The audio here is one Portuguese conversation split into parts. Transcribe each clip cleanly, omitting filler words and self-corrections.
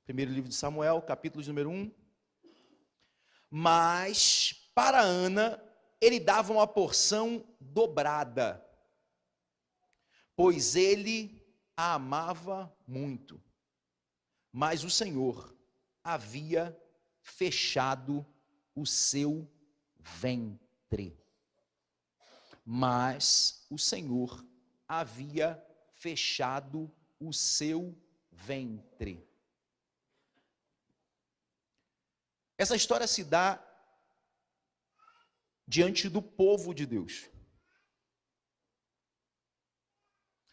Primeiro livro de Samuel, capítulo número 1. Mas para Ana, ele dava uma porção dobrada, pois ele a amava muito. Mas o Senhor havia fechado o seu ventre. Mas o Senhor havia fechado o seu ventre. Essa história se dá diante do povo de Deus.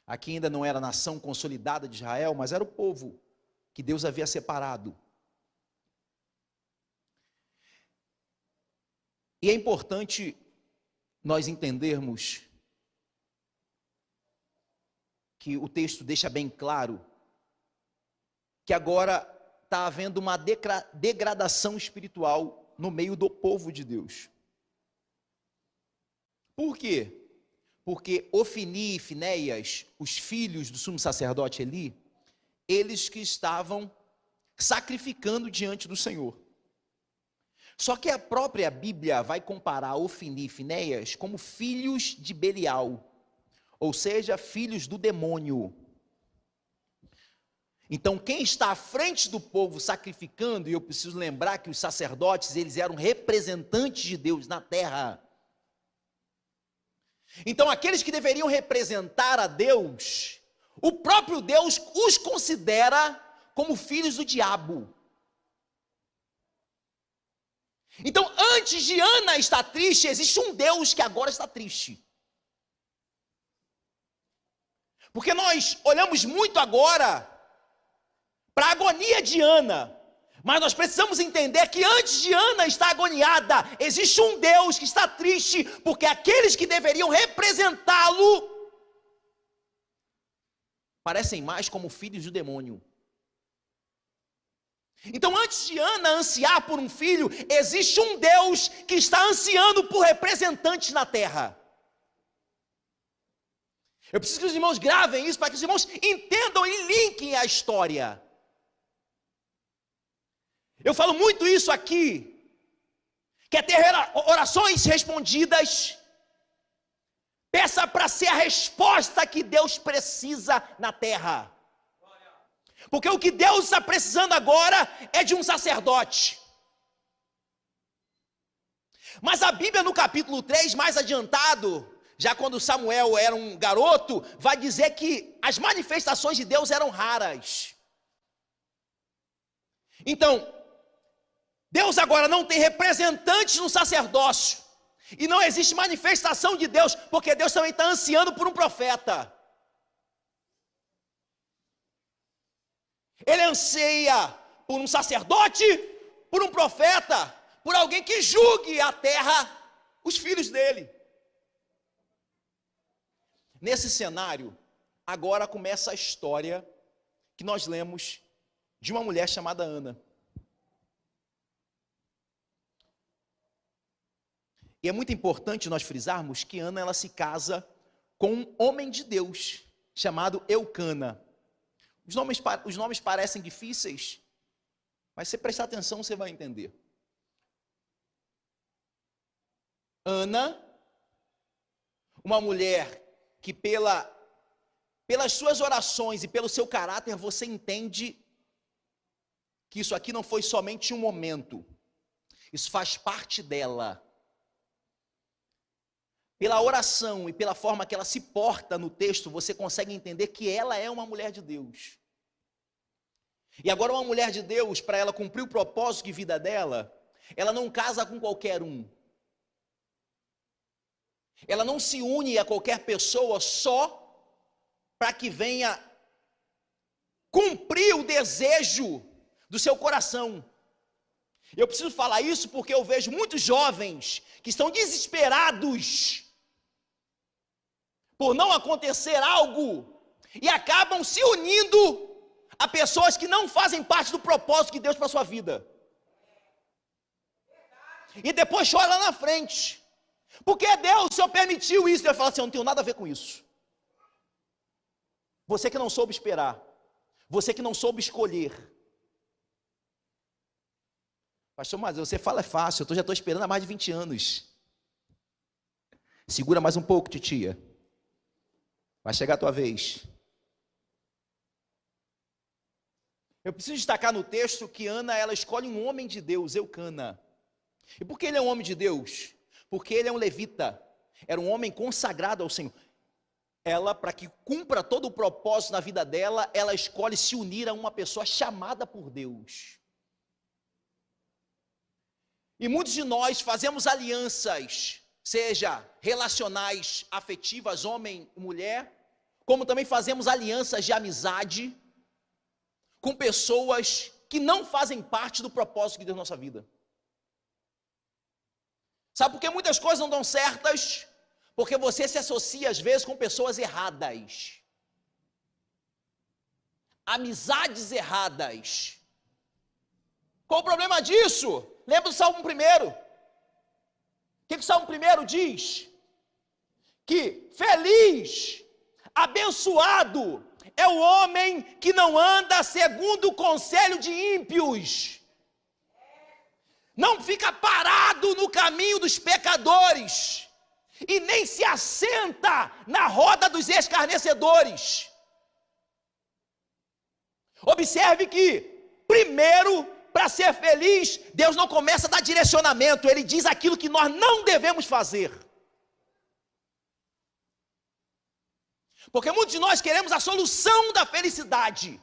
Aqui ainda não era a nação consolidada de Israel, mas era o povo que Deus havia separado. E é importante nós entendermos que o texto deixa bem claro que agora está havendo uma degradação espiritual no meio do povo de Deus. Por quê? Porque Ofni e Finéias, os filhos do sumo sacerdote Eli, eles que estavam sacrificando diante do Senhor. Só que a própria Bíblia vai comparar Ofni e Finéias como filhos de Belial, ou seja, filhos do demônio. Então, quem está à frente do povo sacrificando, e eu preciso lembrar que os sacerdotes, eles eram representantes de Deus na terra. Então, aqueles que deveriam representar a Deus, o próprio Deus os considera como filhos do diabo. Então, antes de Ana estar triste, existe um Deus que agora está triste. Porque nós olhamos muito agora para a agonia de Ana, mas nós precisamos entender que antes de Ana estar agoniada, existe um Deus que está triste, porque aqueles que deveriam representá-lo parecem mais como filhos do demônio. Então, antes de Ana ansiar por um filho, existe um Deus que está ansiando por representantes na terra. Eu preciso que os irmãos gravem isso, para que os irmãos entendam e linkem a história. Eu falo muito isso aqui. Quer ter orações respondidas? Peça para ser a resposta que Deus precisa na terra. Porque o que Deus está precisando agora é de um sacerdote. Mas a Bíblia no capítulo 3, mais adiantado, já quando Samuel era um garoto, vai dizer que as manifestações de Deus eram raras. Então, Deus agora não tem representantes no sacerdócio. E não existe manifestação de Deus, porque Deus também está ansiando por um profeta. Ele anseia por um sacerdote, por um profeta, por alguém que julgue a terra, os filhos dele. Nesse cenário, agora começa a história que nós lemos de uma mulher chamada Ana. E é muito importante nós frisarmos que Ana ela se casa com um homem de Deus chamado Eucana. Os nomes parecem difíceis, mas se prestar atenção você vai entender. Ana, uma mulher que pelas suas orações e pelo seu caráter você entende que isso aqui não foi somente um momento, isso faz parte dela. Pela oração e pela forma que ela se porta no texto, você consegue entender que ela é uma mulher de Deus. E agora uma mulher de Deus, para ela cumprir o propósito de vida dela, ela não casa com qualquer um. Ela não se une a qualquer pessoa só para que venha cumprir o desejo do seu coração. Eu preciso falar isso porque eu vejo muitos jovens que estão desesperados por não acontecer algo, e acabam se unindo a pessoas que não fazem parte do propósito de Deus para a sua vida. E depois chora lá na frente. Porque Deus, o Senhor permitiu isso. Ele fala assim, eu não tenho nada a ver com isso. Você que não soube esperar. Você que não soube escolher. Pastor, mas você fala é fácil, eu já estou esperando há mais de 20 anos. Segura mais um pouco, titia. Vai chegar a tua vez. Eu preciso destacar no texto que Ana, ela escolhe um homem de Deus, Eucana. E por que ele é um homem de Deus? Porque ele é um levita, era um homem consagrado ao Senhor. Ela, para que cumpra todo o propósito na vida dela, ela escolhe se unir a uma pessoa chamada por Deus. E muitos de nós fazemos alianças, seja relacionais, afetivas, homem e mulher, como também fazemos alianças de amizade com pessoas que não fazem parte do propósito de Deus na nossa vida. Sabe por que muitas coisas não dão certas? Porque você se associa às vezes com pessoas erradas. Amizades erradas. Qual o problema disso? Lembra do Salmo 1? O que o Salmo 1 diz? Que feliz, abençoado é o homem que não anda segundo o conselho de ímpios. Não fica parado no caminho dos pecadores. E nem se assenta na roda dos escarnecedores. Observe que, primeiro, para ser feliz, Deus não começa a dar direcionamento, Ele diz aquilo que nós não devemos fazer. Porque muitos de nós queremos a solução da felicidade.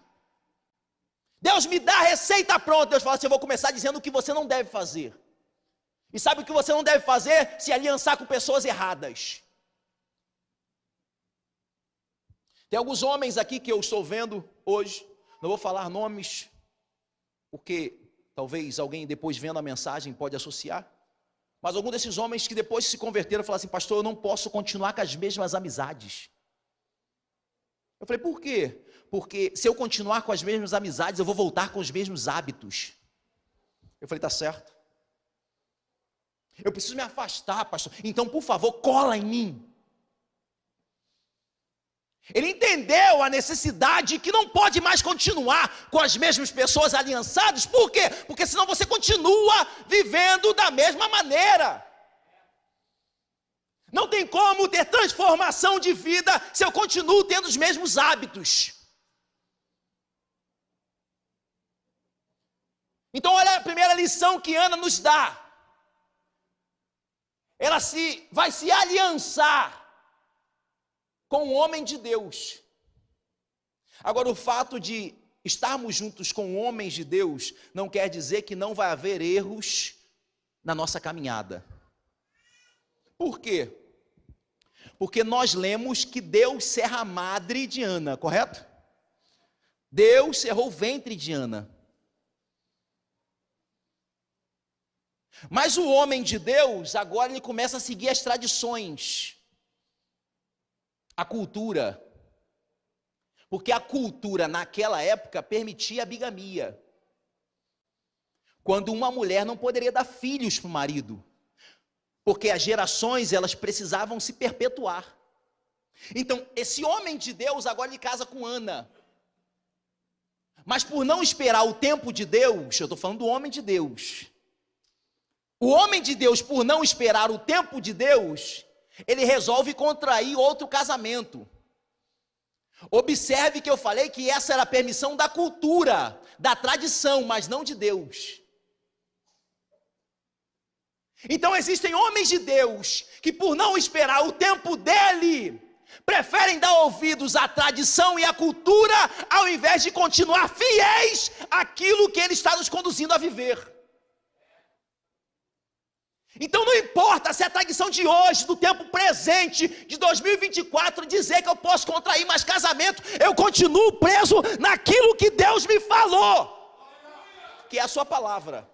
Deus me dá a receita pronta, Deus fala assim, eu vou começar dizendo o que você não deve fazer. E sabe o que você não deve fazer? Se aliançar com pessoas erradas. Tem alguns homens aqui que eu estou vendo hoje, não vou falar nomes, porque talvez alguém depois vendo a mensagem pode associar, mas algum desses homens que depois se converteram falaram assim, pastor, eu não posso continuar com as mesmas amizades. Eu falei, por quê? Porque se eu continuar com as mesmas amizades, eu vou voltar com os mesmos hábitos. Eu falei, tá certo. Eu preciso me afastar, pastor. Então, por favor, cola em mim. Ele entendeu a necessidade que não pode mais continuar com as mesmas pessoas aliançadas. Por quê? Porque senão você continua vivendo da mesma maneira. Não tem como ter transformação de vida se eu continuo tendo os mesmos hábitos. Então, olha a primeira lição que Ana nos dá. Ela vai se aliançar com um homem de Deus. Agora, o fato de estarmos juntos com homens de Deus não quer dizer que não vai haver erros na nossa caminhada. Por quê? Porque nós lemos que Deus cerra a madre de Ana, correto? Deus cerrou o ventre de Ana. Mas o homem de Deus, agora ele começa a seguir as tradições, a cultura, porque a cultura naquela época permitia a bigamia, quando uma mulher não poderia dar filhos para o marido, porque as gerações elas precisavam se perpetuar. Então esse homem de Deus agora ele casa com Ana, mas por não esperar o tempo de Deus, eu estou falando do homem de Deus, o homem de Deus, por não esperar o tempo de Deus, ele resolve contrair outro casamento. Observe que eu falei que essa era a permissão da cultura, da tradição, mas não de Deus. Então existem homens de Deus que por não esperar o tempo dele, preferem dar ouvidos à tradição e à cultura, ao invés de continuar fiéis àquilo que ele está nos conduzindo a viver. Então não importa se a tradição de hoje, do tempo presente, de 2024, dizer que eu posso contrair mais casamento, eu continuo preso naquilo que Deus me falou, que é a sua palavra.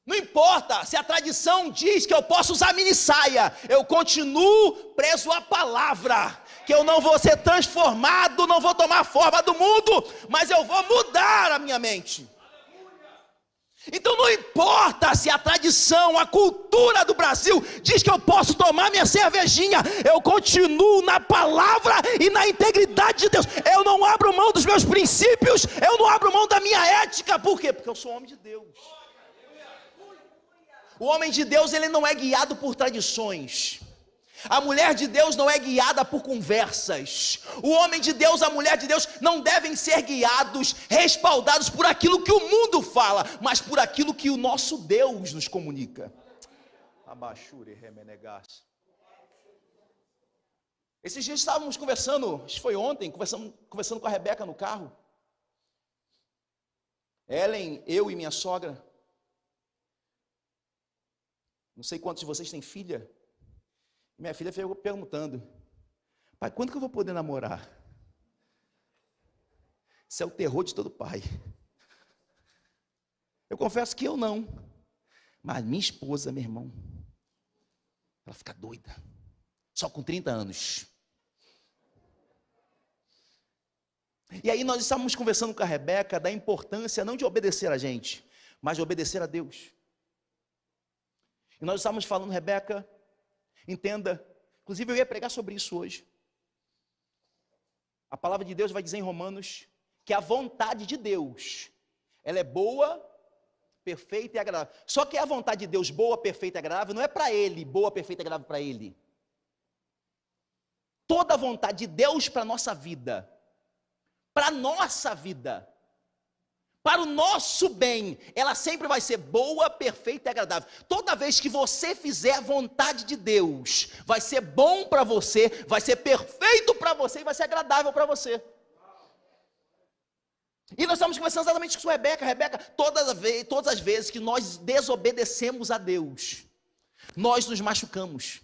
Não importa se a tradição diz que eu posso usar mini saia, eu continuo preso à palavra, que eu não vou ser transformado, não vou tomar a forma do mundo, mas eu vou mudar a minha mente. Então não importa se a tradição, a cultura do Brasil diz que eu posso tomar minha cervejinha, eu continuo na palavra e na integridade de Deus. Eu não abro mão dos meus princípios, eu não abro mão da minha ética. Por quê? Porque eu sou homem de Deus. O homem de Deus, ele não é guiado por tradições. A mulher de Deus não é guiada por conversas. O homem de Deus, a mulher de Deus não devem ser guiados, respaldados por aquilo que o mundo fala, mas por aquilo que o nosso Deus nos comunica. Esses dias estávamos conversando, acho que foi ontem, conversando com a Rebeca no carro. Ellen, eu e minha sogra. Não sei quantos de vocês têm filha. Minha filha ficou perguntando: pai, quando que eu vou poder namorar? Isso é o terror de todo pai. Eu confesso que eu não. Mas minha esposa, meu irmão, ela fica doida. Só com 30 anos. E aí nós estávamos conversando com a Rebeca da importância não de obedecer a gente, mas de obedecer a Deus. E nós estávamos falando, Rebeca, entenda, inclusive eu ia pregar sobre isso hoje. A palavra de Deus vai dizer em Romanos que a vontade de Deus, ela é boa, perfeita e agradável. Só que a vontade de Deus boa, perfeita e agradável não é para Ele, boa, perfeita e agradável para Ele. Toda a vontade de Deus para a nossa vida, para o nosso bem, ela sempre vai ser boa, perfeita e agradável. Toda vez que você fizer a vontade de Deus, vai ser bom para você, vai ser perfeito para você e vai ser agradável para você. E nós estamos conversando exatamente com a Rebeca. Rebeca, todas as vezes que nós desobedecemos a Deus, nós nos machucamos.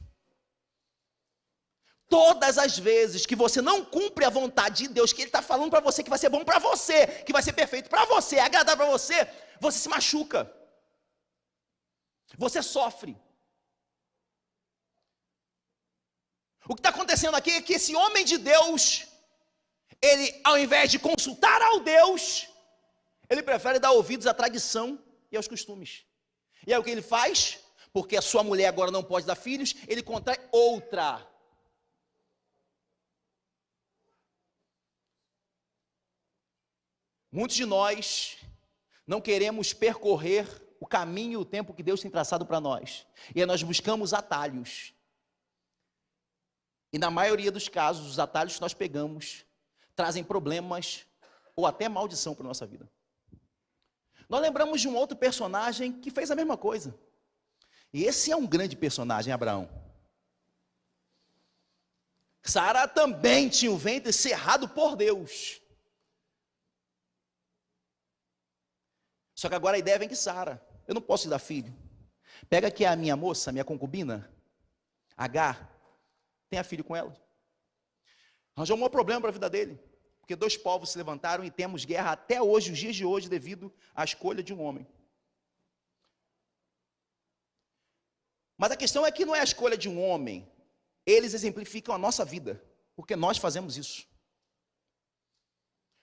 Todas as vezes que você não cumpre a vontade de Deus, que Ele está falando para você que vai ser bom para você, que vai ser perfeito para você, agradável para você, você se machuca. Você sofre. O que está acontecendo aqui é que esse homem de Deus, ele, ao invés de consultar ao Deus, ele prefere dar ouvidos à tradição e aos costumes. E aí o que ele faz? Porque a sua mulher agora não pode dar filhos, ele contrai outra. Muitos de nós não queremos percorrer o caminho e o tempo que Deus tem traçado para nós. E aí nós buscamos atalhos. E na maioria dos casos, os atalhos que nós pegamos trazem problemas ou até maldição para a nossa vida. Nós lembramos de um outro personagem que fez a mesma coisa. E esse é um grande personagem, Abraão. Sara também tinha o ventre cerrado por Deus. Só que agora a ideia vem que Sara, eu não posso te dar filho. Pega aqui a minha moça, a minha concubina, Agar, tenha filho com ela. Arranjou um maior problema para a vida dele, porque dois povos se levantaram e temos guerra até hoje, os dias de hoje, devido à escolha de um homem. Mas a questão é que não é a escolha de um homem, eles exemplificam a nossa vida, porque nós fazemos isso.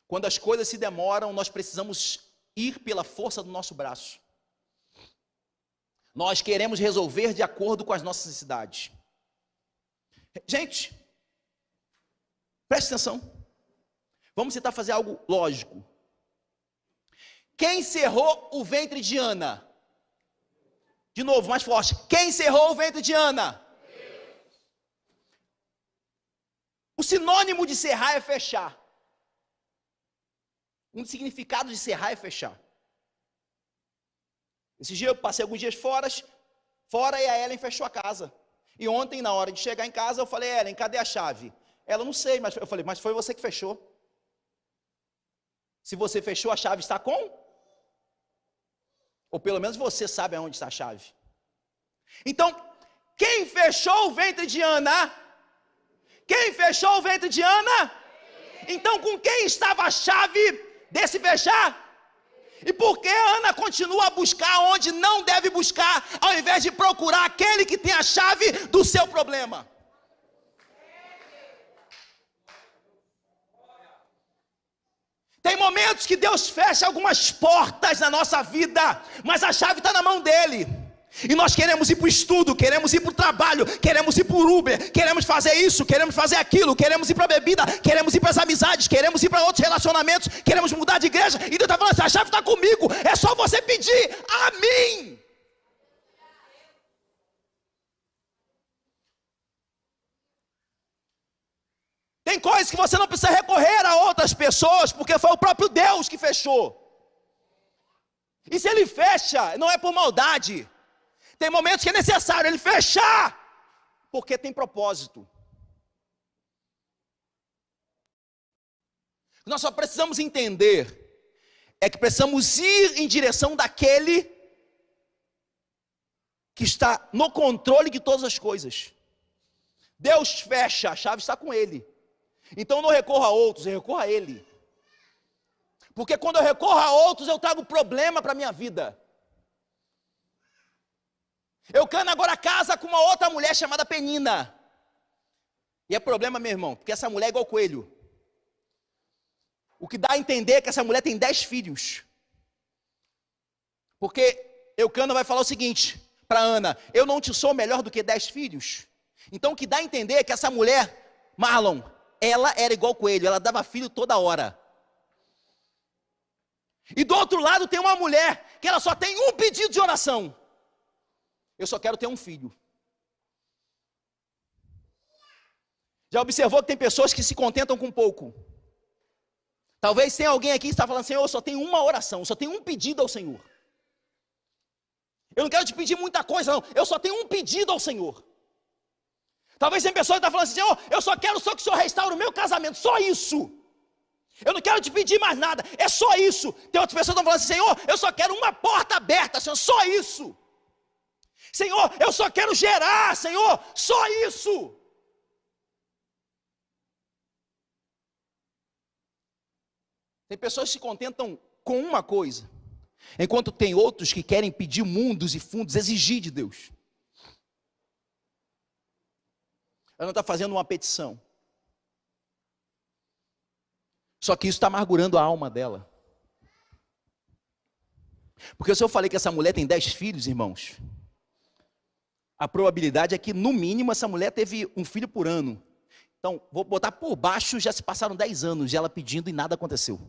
Quando as coisas se demoram, nós precisamos ir pela força do nosso braço. Nós queremos resolver de acordo com as nossas necessidades. Gente, preste atenção. Vamos tentar fazer algo lógico. Quem cerrou o ventre de Ana? De novo, mais forte. Quem cerrou o ventre de Ana? O sinônimo de cerrar é fechar. Um significado de cerrar é fechar. Esse dia eu passei alguns dias fora e a Ellen fechou a casa. E ontem, na hora de chegar em casa, eu falei, Ellen, cadê a chave? Ela, não sei, mas eu falei, mas foi você que fechou. Se você fechou, a chave está com? Ou pelo menos você sabe aonde está a chave. Então, quem fechou o ventre de Ana? Quem fechou o ventre de Ana? Então, com quem estava a chave desse fechar? E por que Ana continua a buscar onde não deve buscar, ao invés de procurar aquele que tem a chave do seu problema? Tem momentos que Deus fecha algumas portas na nossa vida, mas a chave está na mão dele. E nós queremos ir para o estudo, queremos ir para o trabalho, queremos ir para o Uber, queremos fazer isso, queremos fazer aquilo, queremos ir para a bebida, queremos ir para as amizades, queremos ir para outros relacionamentos, queremos mudar de igreja. E Deus está falando assim: a chave está comigo, é só você pedir a mim. Tem coisas que você não precisa recorrer a outras pessoas, porque foi o próprio Deus que fechou. E se ele fecha, não é por maldade. Tem momentos que é necessário ele fechar, porque tem propósito. Nós só precisamos entender, é que precisamos ir em direção daquele que está no controle de todas as coisas. Deus fecha, a chave está com ele. Então não recorra a outros, eu recorro a ele. Porque quando eu recorro a outros, eu trago problema para a minha vida. Eucana agora casa com uma outra mulher chamada Penina. E é problema, meu irmão, porque essa mulher é igual coelho. O que dá a entender é que essa mulher tem 10 filhos. Porque Eucana vai falar o seguinte para Ana: eu não te sou melhor do que 10 filhos. Então o que dá a entender é que essa mulher, Marlon, ela era igual coelho, ela dava filho toda hora. E do outro lado tem uma mulher que ela só tem um pedido de oração: eu só quero ter um filho. Já observou que tem pessoas que se contentam com pouco? Talvez tenha alguém aqui que está falando: Senhor, eu só tenho uma oração, eu só tenho um pedido ao Senhor. Eu não quero te pedir muita coisa, não, eu só tenho um pedido ao Senhor. Talvez tem pessoas que estão falando assim: Senhor, eu só quero que o Senhor restaure o meu casamento, só isso. Eu não quero te pedir mais nada, é só isso. Tem outras pessoas que estão falando assim: Senhor, eu só quero uma porta aberta, Senhor, só isso. Senhor, eu só quero gerar, Senhor, só isso. Tem pessoas que se contentam com uma coisa, enquanto tem outros que querem pedir mundos e fundos, exigir de Deus. Ela não está fazendo uma petição. Só que isso está amargurando a alma dela. Porque se eu falei que essa mulher tem 10 filhos, irmãos, a probabilidade é que, no mínimo, essa mulher teve um filho por ano. Então, vou botar por baixo, já se passaram 10 anos de ela pedindo e nada aconteceu.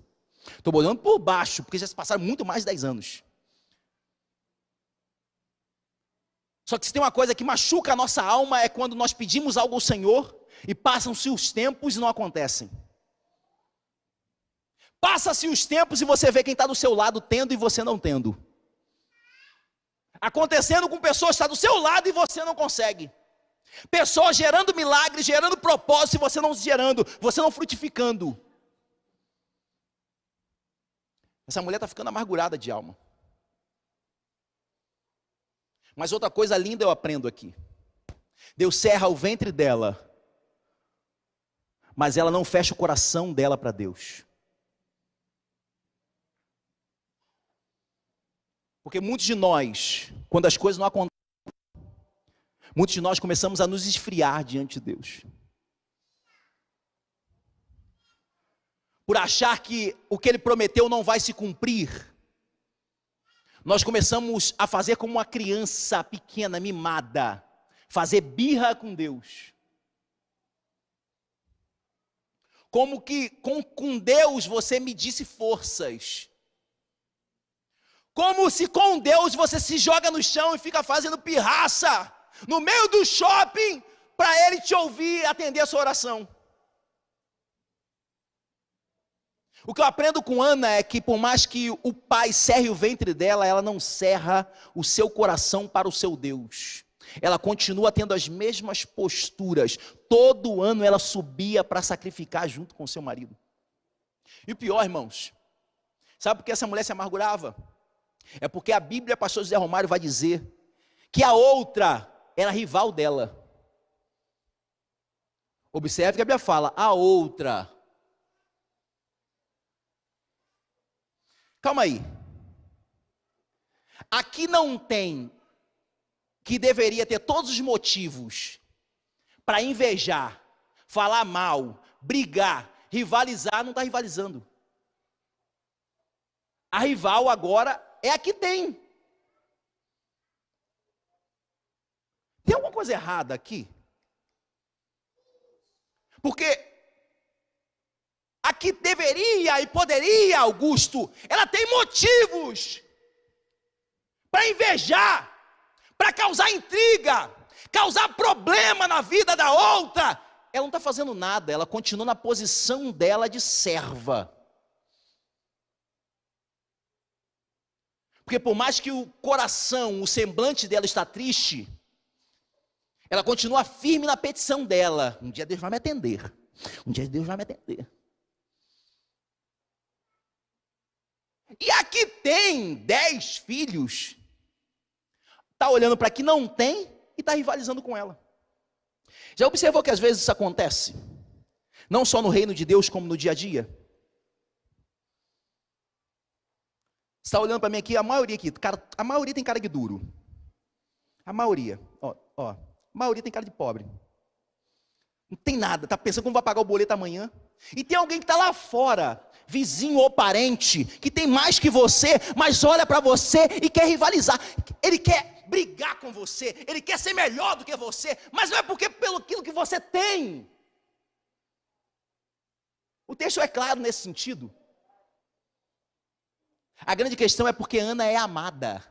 Estou botando por baixo, porque já se passaram muito mais de 10 anos. Só que se tem uma coisa que machuca a nossa alma, é quando nós pedimos algo ao Senhor e passam-se os tempos e não acontecem. Passa-se os tempos e você vê quem está do seu lado tendo e você não tendo. Acontecendo com pessoas que estão do seu lado e você não consegue. Pessoas gerando milagres, gerando propósito e você não gerando, você não frutificando. Essa mulher está ficando amargurada de alma. Mas outra coisa linda eu aprendo aqui. Deus cerra o ventre dela, mas ela não fecha o coração dela para Deus. Porque muitos de nós, quando as coisas não acontecem, muitos de nós começamos a nos esfriar diante de Deus. Por achar que o que Ele prometeu não vai se cumprir, nós começamos a fazer como uma criança pequena, mimada, fazer birra com Deus. Como que com Deus você medisse forças. Como se com Deus você se joga no chão e fica fazendo pirraça no meio do shopping para Ele te ouvir e atender a sua oração. O que eu aprendo com Ana é que por mais que o pai cerre o ventre dela, ela não cerra o seu coração para o seu Deus. Ela continua tendo as mesmas posturas. Todo ano ela subia para sacrificar junto com seu marido. E o pior, irmãos, sabe por que essa mulher se amargurava? É porque a Bíblia, pastor José Romário vai dizer que a outra era rival dela. Observe que a Bíblia fala, a outra. Calma aí. Aqui não tem que deveria ter todos os motivos para invejar, falar mal, brigar, rivalizar, não está rivalizando. A rival agora é a que tem. Tem alguma coisa errada aqui? Porque a que deveria e poderia, Augusto, ela tem motivos para invejar, para causar intriga, causar problema na vida da outra. Ela não está fazendo nada, ela continua na posição dela de serva. Porque por mais que o coração, o semblante dela está triste, ela continua firme na petição dela. Um dia Deus vai me atender. Um dia Deus vai me atender. E aqui tem 10 filhos. Está olhando para que não tem e está rivalizando com ela. Já observou que às vezes isso acontece? Não só no reino de Deus, como no dia a dia? Você está olhando para mim aqui, a maioria aqui, a maioria tem cara de duro. A maioria, a maioria tem cara de pobre. Não tem nada, está pensando como vai pagar o boleto amanhã. E tem alguém que está lá fora, vizinho ou parente, que tem mais que você, mas olha para você e quer rivalizar. Ele quer brigar com você, ele quer ser melhor do que você, mas não é porque pelo aquilo que você tem. O texto é claro nesse sentido. A grande questão é porque Ana é amada.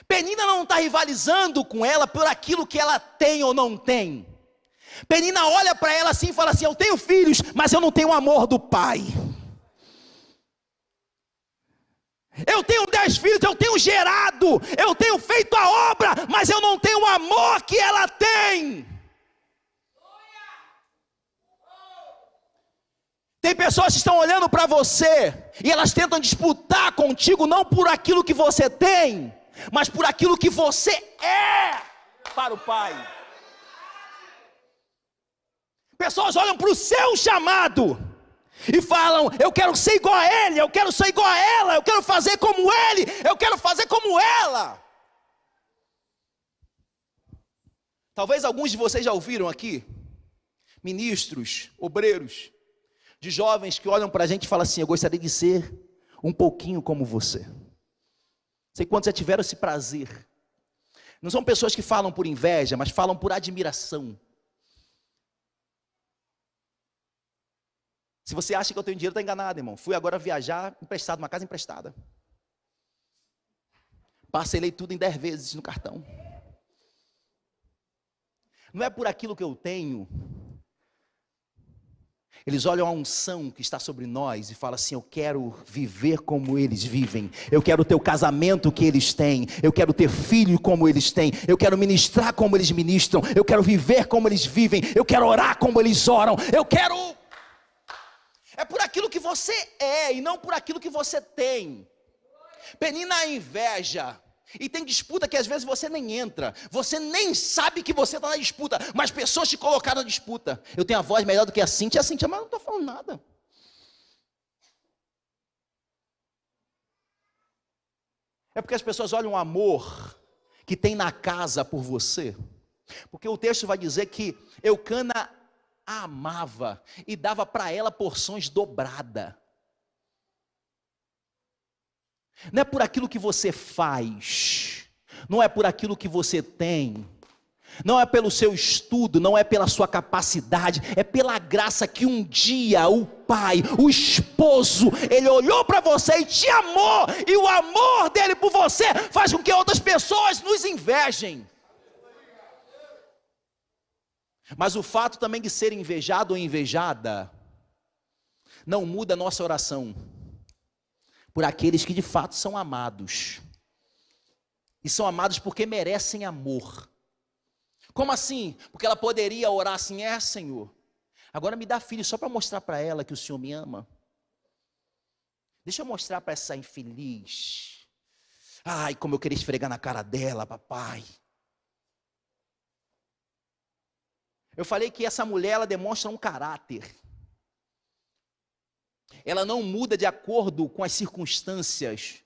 Penina não está rivalizando com ela por aquilo que ela tem ou não tem. Penina olha para ela assim e fala assim: eu tenho filhos, mas eu não tenho o amor do pai. Eu tenho 10 filhos, eu tenho gerado, eu tenho feito a obra, mas eu não tenho o amor que ela tem. Tem pessoas que estão olhando para você e elas tentam disputar contigo não por aquilo que você tem, mas por aquilo que você é para o Pai. Pessoas olham para o seu chamado e falam: eu quero ser igual a ele, eu quero ser igual a ela, eu quero fazer como ele, eu quero fazer como ela. Talvez alguns de vocês já ouviram aqui, ministros, obreiros, de jovens que olham para a gente e falam assim: eu gostaria de ser um pouquinho como você. Sei quantos já tiveram esse prazer. Não são pessoas que falam por inveja, mas falam por admiração. Se você acha que eu tenho dinheiro, está enganado, irmão. Fui agora viajar emprestado, uma casa emprestada. Parcelei tudo em 10 vezes no cartão. Não é por aquilo que eu tenho. Eles olham a unção que está sobre nós e falam assim: eu quero viver como eles vivem, eu quero ter o casamento que eles têm, eu quero ter filho como eles têm, eu quero ministrar como eles ministram, eu quero viver como eles vivem, eu quero orar como eles oram, eu quero... É por aquilo que você é e não por aquilo que você tem. Penina inveja. E tem disputa que às vezes você nem entra, você nem sabe que você está na disputa, mas pessoas te colocaram na disputa. Eu tenho a voz melhor do que a Cíntia, mas eu não estou falando nada. É porque as pessoas olham o amor que tem na casa por você. Porque o texto vai dizer que Eucana a amava e dava para ela porções dobradas. Não é por aquilo que você faz, não é por aquilo que você tem, não é pelo seu estudo, não é pela sua capacidade, é pela graça que um dia o pai, o esposo, ele olhou para você e te amou, e o amor dele por você faz com que outras pessoas nos invejem. Mas o fato também de ser invejado ou invejada não muda a nossa oração por aqueles que de fato são amados. E são amados porque merecem amor. Como assim? Porque ela poderia orar assim: Senhor, agora me dá filho só para mostrar para ela que o Senhor me ama. Deixa eu mostrar para essa infeliz. Ai, como eu queria esfregar na cara dela, papai. Eu falei que essa mulher, ela demonstra um caráter. Ela não muda de acordo com as circunstâncias,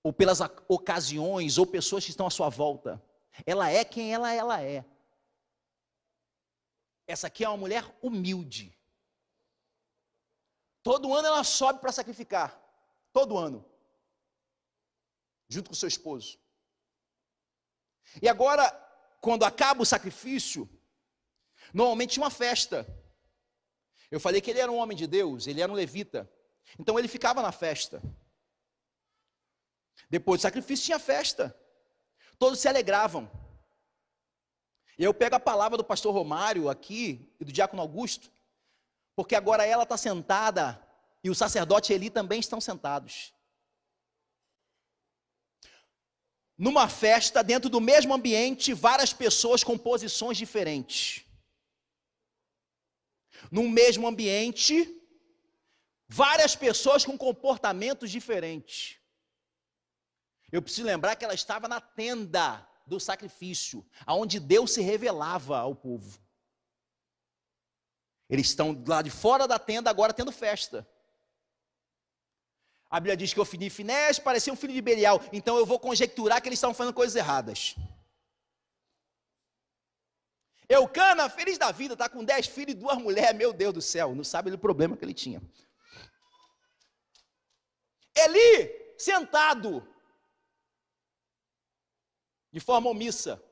ou pelas ocasiões, ou pessoas que estão à sua volta. Ela é quem ela é. Essa aqui é uma mulher humilde. Todo ano ela sobe para sacrificar. Todo ano. Junto com seu esposo. E agora, quando acaba o sacrifício, normalmente tinha uma festa. Eu falei que ele era um homem de Deus, ele era um levita. Então ele ficava na festa. Depois do sacrifício tinha festa. Todos se alegravam. E eu pego a palavra do pastor Romário aqui, e do diácono Augusto, porque agora ela está sentada, e o sacerdote Eli também estão sentados. Numa festa, dentro do mesmo ambiente, várias pessoas com posições diferentes. No mesmo ambiente, várias pessoas com comportamentos diferentes. Eu preciso lembrar que ela estava na tenda do sacrifício, aonde Deus se revelava ao povo. Eles estão lá de fora da tenda agora tendo festa. A Bíblia diz que Ofni e Finéias pareciam um filho de Belial, então eu vou conjecturar que eles estavam fazendo coisas erradas. Eucana, feliz da vida, está com 10 filhos e 2 mulheres, meu Deus do céu, não sabe o problema que ele tinha. Eli, sentado, de forma omissa.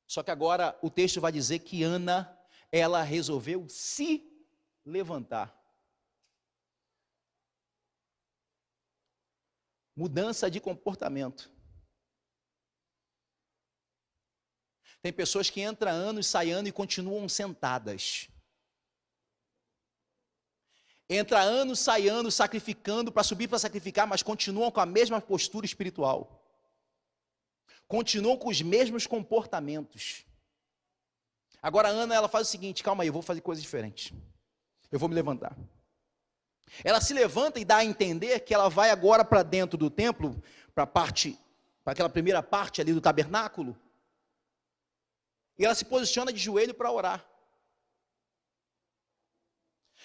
Só que agora o texto vai dizer que Ana, ela resolveu se levantar. Mudança de comportamento. Tem pessoas que entram ano e saem ano e continuam sentadas. Entra ano, sai ano, sacrificando para subir para sacrificar, mas continuam com a mesma postura espiritual. Continuam com os mesmos comportamentos. Agora a Ana, ela faz o seguinte, calma aí, eu vou fazer coisas diferentes. Eu vou me levantar. Ela se levanta e dá a entender que ela vai agora para dentro do templo, para aquela primeira parte ali do tabernáculo, e ela se posiciona de joelho para orar.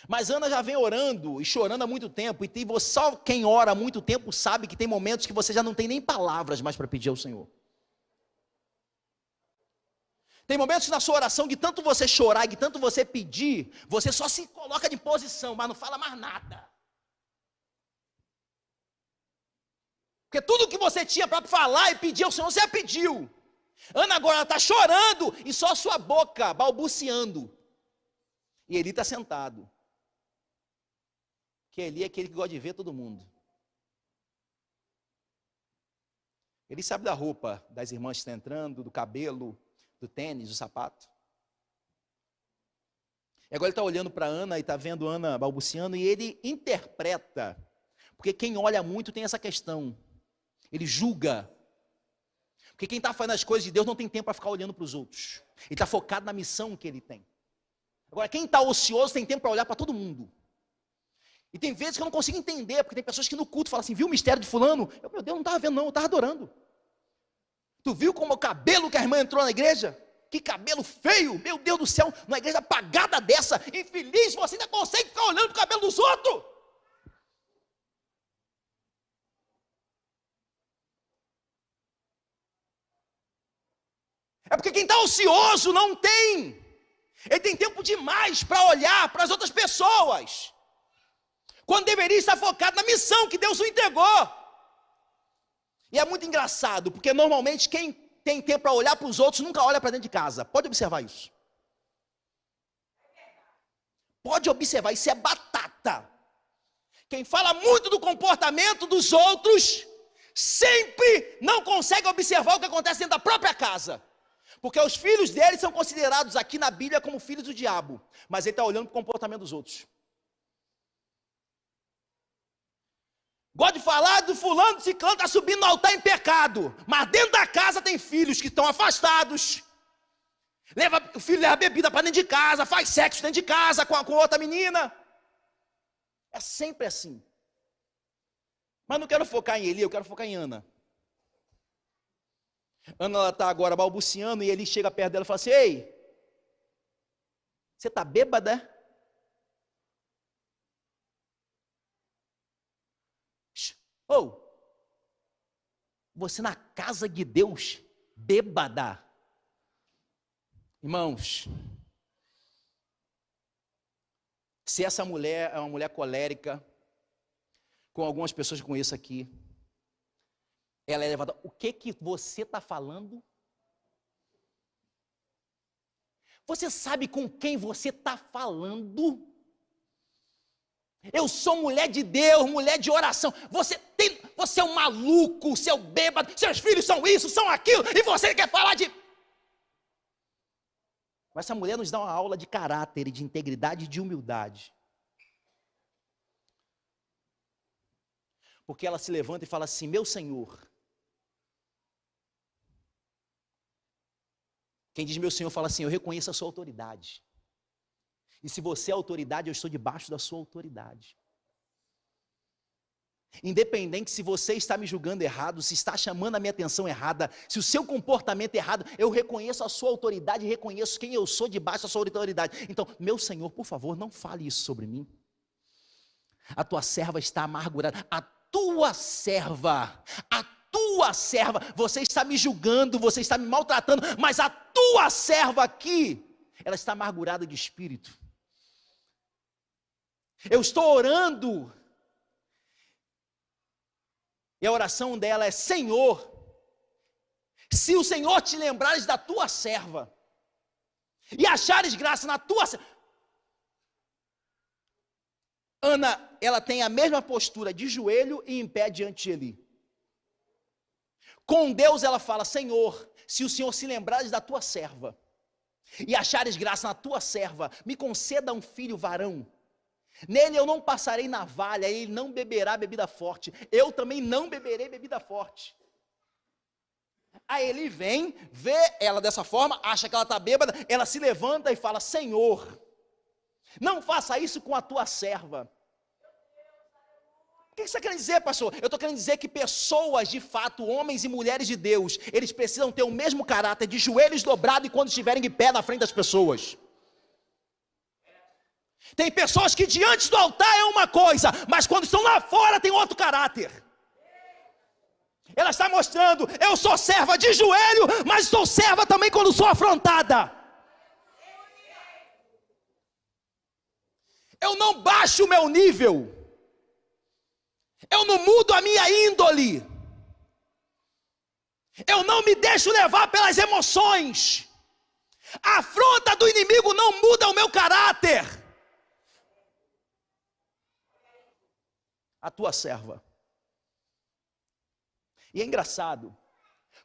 Mas Ana já vem orando e chorando há muito tempo, e só quem ora há muito tempo sabe que tem momentos que você já não tem nem palavras mais para pedir ao Senhor. Tem momentos na sua oração que tanto você chorar, que tanto você pedir, você só se coloca de posição, mas não fala mais nada. Porque tudo que você tinha para falar e pedir ao Senhor, você já pediu. Ana agora está chorando e só sua boca balbuciando. E Eli está sentado. Que Eli é aquele que gosta de ver todo mundo. Ele sabe da roupa das irmãs que estão entrando, do cabelo, do tênis, do sapato. E agora ele está olhando para Ana e está vendo Ana balbuciando, e ele interpreta, porque quem olha muito tem essa questão, ele julga, porque quem está fazendo as coisas de Deus não tem tempo para ficar olhando para os outros, ele está focado na missão que ele tem. Agora quem está ocioso tem tempo para olhar para todo mundo. E tem vezes que eu não consigo entender, porque tem pessoas que no culto falam assim, viu o mistério de fulano? Meu Deus, não estava vendo não, eu estava adorando. Tu viu como o cabelo que a irmã entrou na igreja? Que cabelo feio, meu Deus do céu, numa igreja apagada dessa, infeliz, você ainda consegue ficar olhando para o cabelo dos outros? É porque quem está ocioso não tem, ele tem tempo demais para olhar para as outras pessoas, quando deveria estar focado na missão que Deus o entregou. E é muito engraçado, porque normalmente quem tem tempo para olhar para os outros nunca olha para dentro de casa. Pode observar isso. Pode observar, isso é batata. Quem fala muito do comportamento dos outros, sempre não consegue observar o que acontece dentro da própria casa. Porque os filhos dele são considerados aqui na Bíblia como filhos do diabo. Mas ele está olhando para o comportamento dos outros. Gosta de falar do fulano, do ciclano, está subindo no altar em pecado. Mas dentro da casa tem filhos que estão afastados. O filho leva bebida para dentro de casa, faz sexo dentro de casa com outra menina. É sempre assim. Mas não quero focar em Eli, eu quero focar em Ana. Ana está agora balbuciando e Eli chega perto dela e fala assim, ei, você está bêbada? Você na casa de Deus, bêbada. Irmãos, Se essa mulher é uma mulher colérica, com algumas pessoas que eu conheço aqui, ela é levada, o que você está falando? Você sabe com quem você está falando? Eu sou mulher de Deus, mulher de oração. Você é um maluco, seu bêbado, seus filhos são isso, são aquilo, e você quer falar de... Mas essa mulher nos dá uma aula de caráter, de integridade e de humildade. Porque ela se levanta e fala assim, meu Senhor. Quem diz meu Senhor fala assim, eu reconheço a sua autoridade. E se você é autoridade, eu estou debaixo da sua autoridade. Independente se você está me julgando errado, se está chamando a minha atenção errada, se o seu comportamento é errado, eu reconheço a sua autoridade e reconheço quem eu sou debaixo da sua autoridade. Então, meu Senhor, por favor, não fale isso sobre mim. A tua serva está amargurada. A tua serva, você está me julgando, você está me maltratando, mas a tua serva aqui, ela está amargurada de espírito. Eu estou orando, e a oração dela é, Senhor, se o Senhor te lembrares da tua serva, e achares graça na tua serva. Ana, ela tem a mesma postura de joelho e em pé diante de Eli. Com Deus ela fala, Senhor, se o Senhor se lembrares da tua serva, e achares graça na tua serva, me conceda um filho varão. Nele eu não passarei navalha, ele não beberá bebida forte, eu também não beberei bebida forte. Aí ele vem, vê ela dessa forma, acha que ela está bêbada, ela se levanta e fala, Senhor, não faça isso com a tua serva. O que você está querendo dizer, pastor? Eu estou querendo dizer que pessoas, de fato, homens e mulheres de Deus, eles precisam ter o mesmo caráter de joelhos dobrados e quando estiverem de pé na frente das pessoas. Tem pessoas que diante do altar é uma coisa, mas quando estão lá fora tem outro caráter. Ela está mostrando, eu sou serva de joelho, mas sou serva também quando sou afrontada. Eu não baixo o meu nível. Eu não mudo a minha índole. Eu não me deixo levar pelas emoções. A afronta do inimigo não muda o meu caráter. A tua serva. E é engraçado,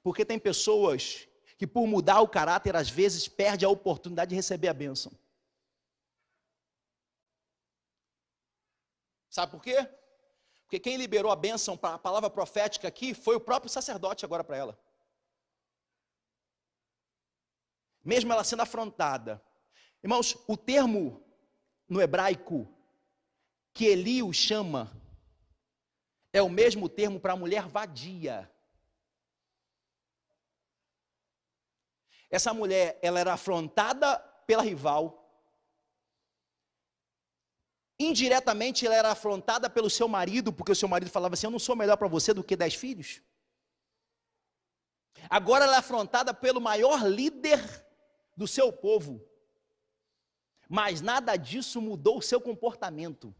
porque tem pessoas que por mudar o caráter, às vezes perde a oportunidade de receber a bênção. Sabe por quê? Porque quem liberou a bênção para a palavra profética aqui foi o próprio sacerdote agora para ela. Mesmo ela sendo afrontada. Irmãos, o termo no hebraico que Eli o chama é o mesmo termo para a mulher vadia. Essa mulher, ela era afrontada pela rival. Indiretamente ela era afrontada pelo seu marido, porque o seu marido falava assim, eu não sou melhor para você do que 10 filhos. Agora ela é afrontada pelo maior líder do seu povo. Mas nada disso mudou o seu comportamento.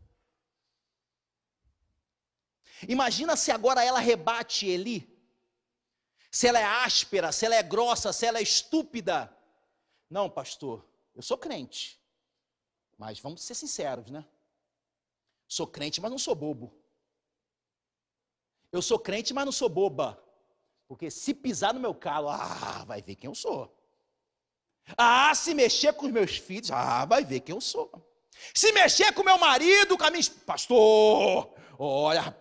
Imagina se agora ela rebate Eli. Se ela é áspera, se ela é grossa, se ela é estúpida. Não, pastor, eu sou crente. Mas vamos ser sinceros, né? Sou crente, mas não sou bobo. Eu sou crente, mas não sou boba. Porque se pisar no meu calo, vai ver quem eu sou. Se mexer com os meus filhos, vai ver quem eu sou. Se mexer com meu marido, com a minha... Pastor, olha,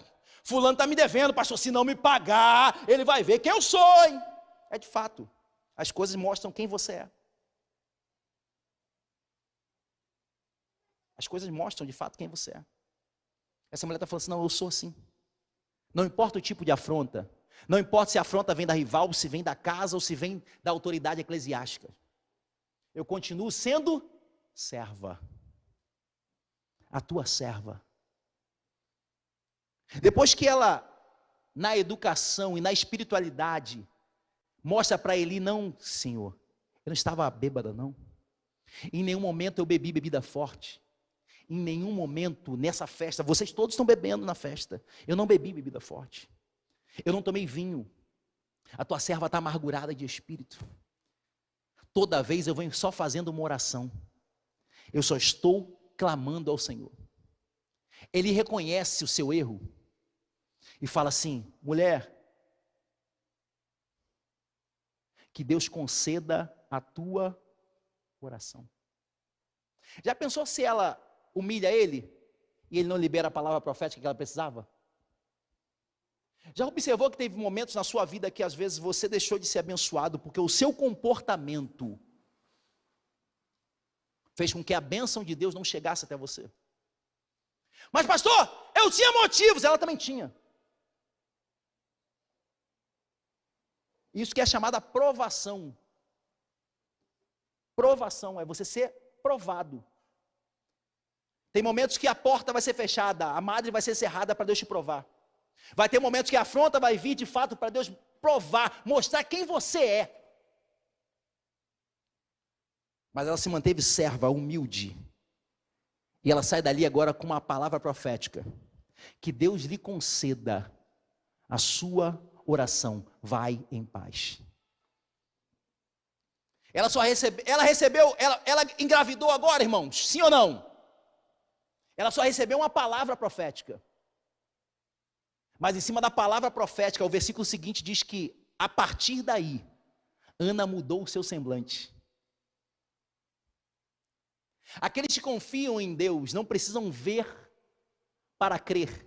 fulano está me devendo, pastor, se não me pagar, ele vai ver quem eu sou, hein? É de fato, as coisas mostram quem você é. As coisas mostram de fato quem você é. Essa mulher está falando assim, não, eu sou assim. Não importa o tipo de afronta. Não importa se a afronta vem da rival, se vem da casa ou se vem da autoridade eclesiástica. Eu continuo sendo serva. A tua serva. Depois que ela, na educação e na espiritualidade, mostra para Eli, não, Senhor, eu não estava bêbada não. Em nenhum momento eu bebi bebida forte. em nenhum momento nessa festa, vocês todos estão bebendo na festa, eu não bebi bebida forte, eu não tomei vinho, a tua serva está amargurada de espírito. Toda vez eu venho só fazendo uma oração, eu só estou clamando ao Senhor. Ele reconhece o seu erro e fala assim: mulher, que Deus conceda a tua oração. Já pensou se ela humilha ele e ele não libera a palavra profética que ela precisava? Já observou que teve momentos na sua vida que às vezes você deixou de ser abençoado porque o seu comportamento fez com que a bênção de Deus não chegasse até você? Mas pastor, eu tinha motivos, ela também tinha. Isso que é chamada provação. Provação é você ser provado. Tem momentos que a porta vai ser fechada, a madre vai ser cerrada para Deus te provar. Vai ter momentos que a afronta vai vir de fato para Deus provar, mostrar quem você é. Mas ela se manteve serva, humilde. E ela sai dali agora com uma palavra profética. Que Deus lhe conceda a sua oração. Vai em paz. Ela engravidou agora, irmãos, sim ou não? Ela só recebeu uma palavra profética. Mas em cima da palavra profética, o versículo seguinte diz que, a partir daí, Ana mudou o seu semblante. Aqueles que confiam em Deus não precisam ver para crer.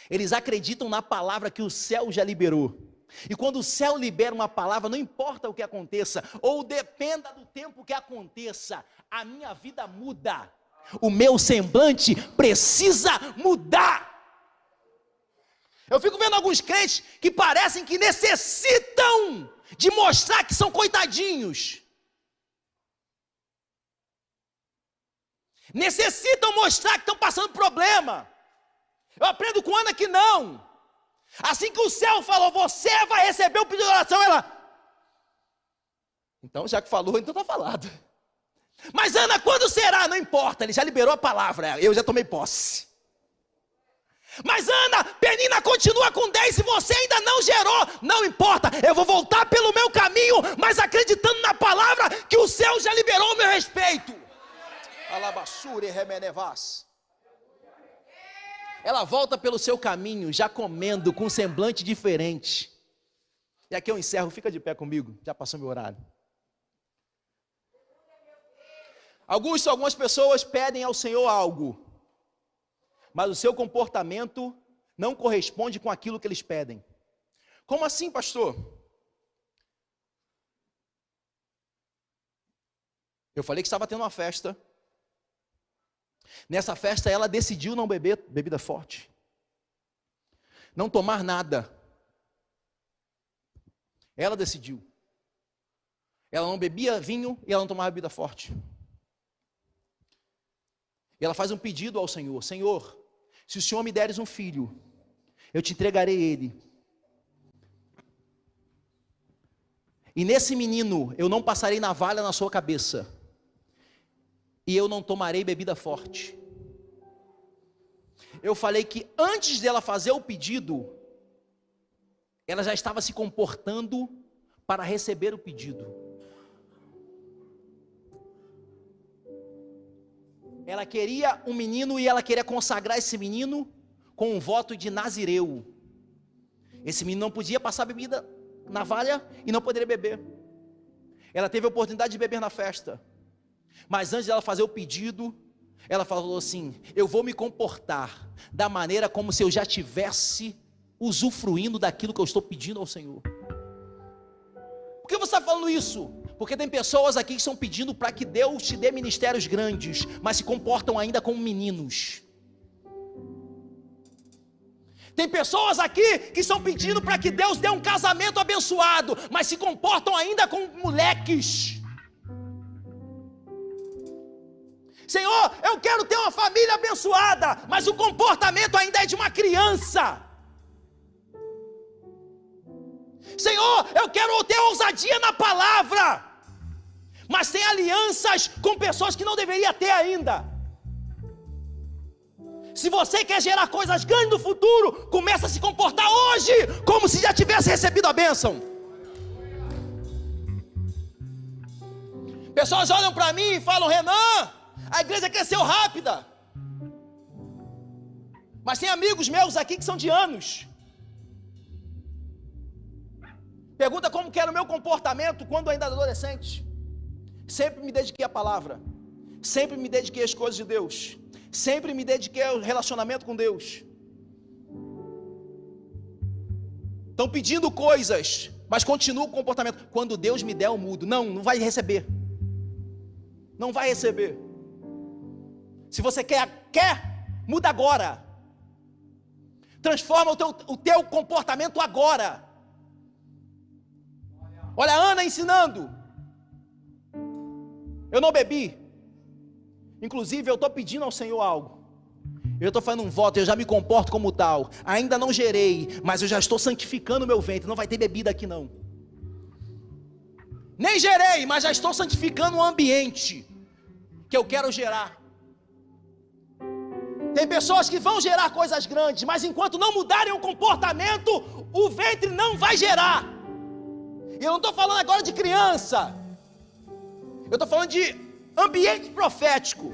Eles acreditam na palavra que o céu já liberou. E quando o céu libera uma palavra, não importa o que aconteça, ou dependa do tempo que aconteça, a minha vida muda. O meu semblante precisa mudar. Eu fico vendo alguns crentes que parecem que necessitam de mostrar que são coitadinhos. Necessitam mostrar que estão passando problema. Eu aprendo com Ana que não. Assim que o céu falou, você vai receber o pedido de oração, ela... Então, já que falou, então está falado. Mas Ana, quando será? Não importa, ele já liberou a palavra, eu já tomei posse. Mas Ana, Penina continua com 10 e você ainda não gerou. Não importa, eu vou voltar pelo meu caminho, mas acreditando na palavra que o céu já liberou o meu respeito. Alabassure remenevas. Ela volta pelo seu caminho, já comendo, com um semblante diferente. E aqui eu encerro, fica de pé comigo, já passou meu horário. Algumas pessoas pedem ao Senhor algo, mas o seu comportamento não corresponde com aquilo que eles pedem. Como assim, pastor? Eu falei que estava tendo uma festa. Nessa festa ela decidiu não beber bebida forte, não tomar nada. Ela decidiu. Ela não bebia vinho e ela não tomava bebida forte. E ela faz um pedido ao Senhor: Senhor, se o Senhor me deres um filho, eu te entregarei ele. E nesse menino eu não passarei navalha na sua cabeça. E eu não tomarei bebida forte. Eu falei que antes dela fazer o pedido, ela já estava se comportando para receber o pedido. Ela queria um menino e ela queria consagrar esse menino com um voto de nazireu. Esse menino não podia passar bebida, navalha, e não poderia beber. Ela teve a oportunidade de beber na festa. Mas antes dela fazer o pedido, ela falou assim: eu vou me comportar da maneira como se eu já tivesse usufruindo daquilo que eu estou pedindo ao Senhor. Por que você está falando isso? Porque tem pessoas aqui que estão pedindo para que Deus te dê ministérios grandes, mas se comportam ainda como meninos. Tem pessoas aqui que estão pedindo para que Deus dê um casamento abençoado, mas se comportam ainda como moleques. Senhor, eu quero ter uma família abençoada, mas o comportamento ainda é de uma criança. Senhor, eu quero ter ousadia na palavra, mas tem alianças com pessoas que não deveria ter ainda. Se você quer gerar coisas grandes no futuro, começa a se comportar hoje como se já tivesse recebido a bênção. Pessoas olham para mim e falam: Renan, a igreja cresceu rápida. Mas tem amigos meus aqui que são de anos. Pergunta como que era o meu comportamento quando ainda adolescente. Sempre me dediquei à palavra. Sempre me dediquei às coisas de Deus. Sempre me dediquei ao relacionamento com Deus. Estão pedindo coisas, mas continuo com o comportamento. Quando Deus me der, eu mudo. Não vai receber. Não vai receber. Se você quer, muda agora. Transforma o teu comportamento agora. Olha a Ana ensinando. Eu não bebi. Inclusive eu estou pedindo ao Senhor algo. Eu estou fazendo um voto, eu já me comporto como tal. Ainda não gerei, mas eu já estou santificando o meu ventre. Não vai ter bebida aqui não. Nem gerei, mas já estou santificando o ambiente que eu quero gerar. Tem pessoas que vão gerar coisas grandes, mas enquanto não mudarem o comportamento, o ventre não vai gerar. E eu não estou falando agora de criança. Eu estou falando de ambiente profético.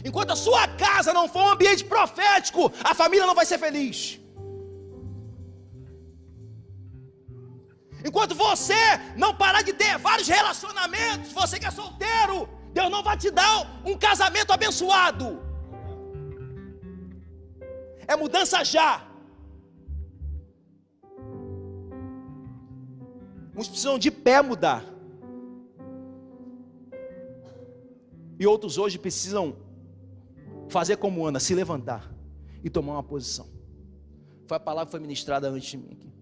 Enquanto a sua casa não for um ambiente profético, a família não vai ser feliz. Enquanto você não parar de ter vários relacionamentos, você que é solteiro, Deus não vai te dar um casamento abençoado. É mudança já. Uns precisam de pé mudar. E outros hoje precisam fazer como Ana, se levantar e tomar uma posição. Foi a palavra que foi ministrada antes de mim aqui.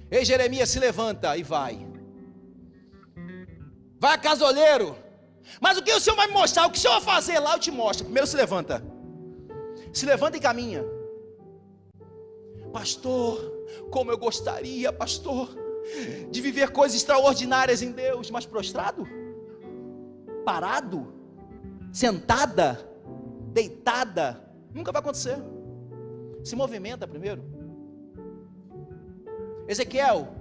Ei, Jeremias, se levanta e vai. Vai a casoleiro. Mas o que o Senhor vai me mostrar? O que o Senhor vai fazer lá, eu te mostro. Primeiro se levanta. Se levanta e caminha. Pastor, como eu gostaria, pastor, de viver coisas extraordinárias em Deus. Mas prostrado? Parado? Sentada? Deitada? Nunca vai acontecer. Se movimenta primeiro. Ezequiel,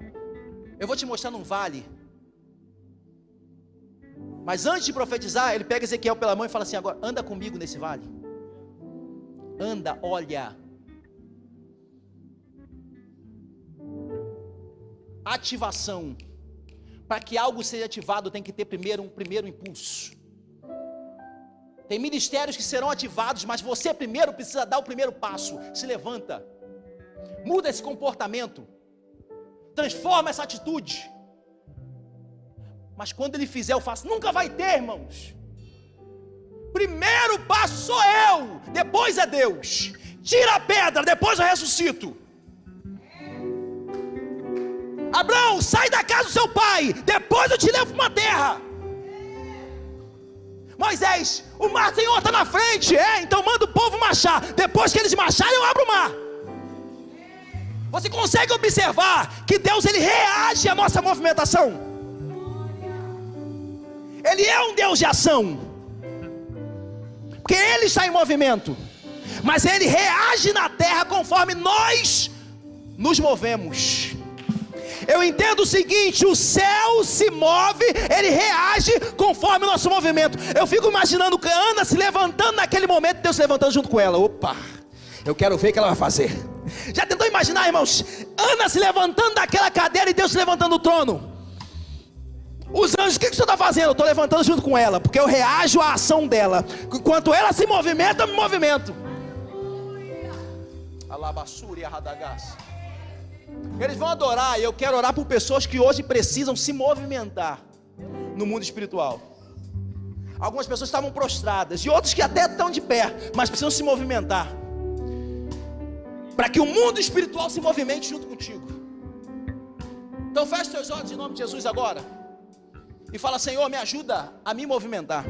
eu vou te mostrar num vale. Mas antes de profetizar, ele pega Ezequiel pela mão e fala assim: agora anda comigo nesse vale. Anda, olha. Ativação. Para que algo seja ativado, tem que ter primeiro um primeiro impulso. Tem ministérios que serão ativados, mas você primeiro precisa dar o primeiro passo. Se levanta. Muda esse comportamento. Transforma essa atitude. Mas quando ele fizer, eu faço. Nunca vai ter, irmãos. Primeiro passo sou eu, depois é Deus. Tira a pedra, depois eu ressuscito. Abraão, sai da casa do seu pai, depois eu te levo para uma terra. Moisés, o mar Senhor está na frente, então manda o povo marchar. Depois que eles marcharem, eu abro o mar. Você consegue observar que Deus, ele reage à nossa movimentação? Ele é um Deus de ação, porque ele está em movimento, mas ele reage na terra conforme nós nos movemos. Eu entendo o seguinte: o céu se move, ele reage conforme o nosso movimento. Eu fico imaginando Ana se levantando naquele momento, Deus se levantando junto com ela. Opa, eu quero ver o que ela vai fazer. Já tentou imaginar, irmãos, Ana se levantando daquela cadeira e Deus se levantando do trono? Os anjos, o que o senhor está fazendo? Eu estou levantando junto com ela, porque eu reajo à ação dela. Enquanto ela se movimenta, eu me movimento. Alabassuri Radagás. Eles vão adorar, e eu quero orar por pessoas que hoje precisam se movimentar no mundo espiritual. Algumas pessoas estavam prostradas, e outras que até estão de pé, mas precisam se movimentar, para que o mundo espiritual se movimente junto contigo. Então feche teus olhos em nome de Jesus agora, e fala: Senhor, me ajuda a me movimentar.